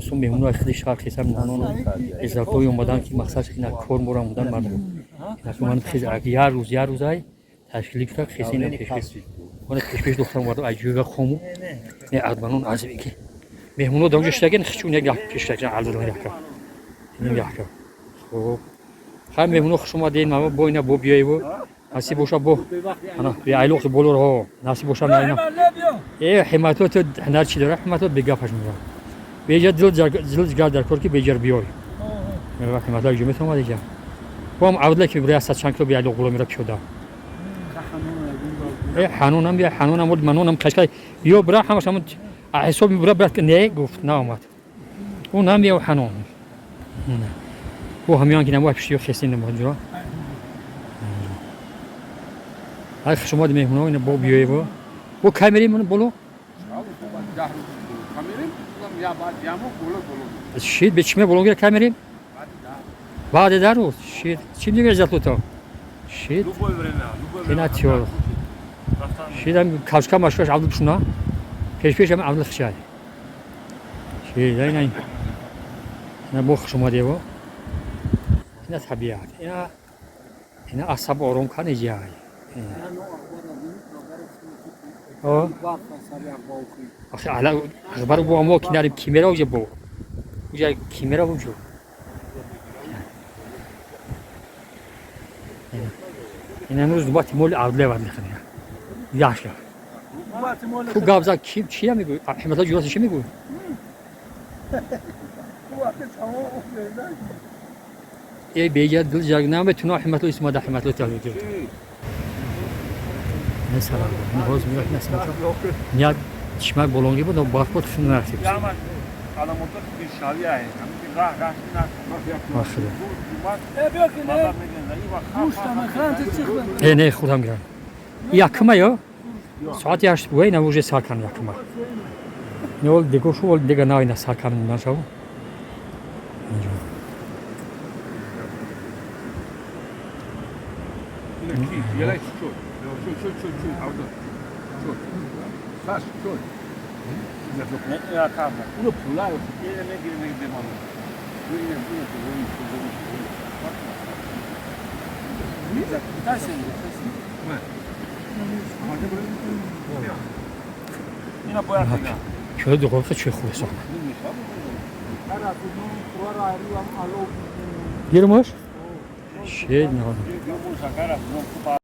تابستون مهمون خیلی شهر خیسم نانون ازدواج اومدن که مقصدش اینا کار مورم بودن مردم اینا من خیلی اگه یه روزای تشکیل کرد خیلی نمیشه من پیش دخترم وارد اجوبه خمو نه ادمانون عزیزی که مهمونو دانجش داشتن خشون یک پیش داشتن علاوه بر یک این یک خب خیلی مهمونو خوش اومدین ما با اینا با بیای و نصیب باشه با انا بی علاقه بولور ها نصیب باشه نه اینا حمایت هنر چی داره حمایت بگه پش میاد بیجا دل در کار کی بیجر بیای وقتی مثلا جمعه تو اومدی هم عودله که برای اساس چند کیلو بی علاقه میره شده حنونم بیا حنونم ولد منونم کشکای بیا برا همش هم حساب برا برات نه گفت نه اومد اون هم بیا حنون او همیان که نمو پیشی خستین نمونجا های شما دی مهمونو اینا با بیای با کامری من بولو شید به چمه بولو کامری بعد در روز شید چی میگه زاتو تو شید اینا تیو شیدم کاشکا ماشکاش عبد بشنا پیش هم عبد خشای شید اینا بخ شما دیو اینا طبیعت اینا اعصاب آروم کنه جای آخه علا خبر بو ما کنار کیمرا وجه بو وجه کیمرا وجه اینا امروز دوباره مول عادله ورد خنیا یاشا تو گابزا کی چی میگوی احمد الله جوراس چی میگوی ای بیجا دل جاگ نام تو احمد الله اسمه احمد الله تعالی مثلا نهاز میاد مثلا نیاد چشمک بلونگی بود و باکوت شون نرسید علامت شاوی आहे همین راه نه نه خودم میرم یکمه یا ساعتی 8 بود نه وجه ساکن یکمه نول دیگه شو دیگه نه اینا ساکن نشو یلا شو عوض شو فاش شو یا کام اونو پولا یه نگیره مامان اینا باید بگم شده دقیقه چه خوبه ساخت گیرمش؟ شید نه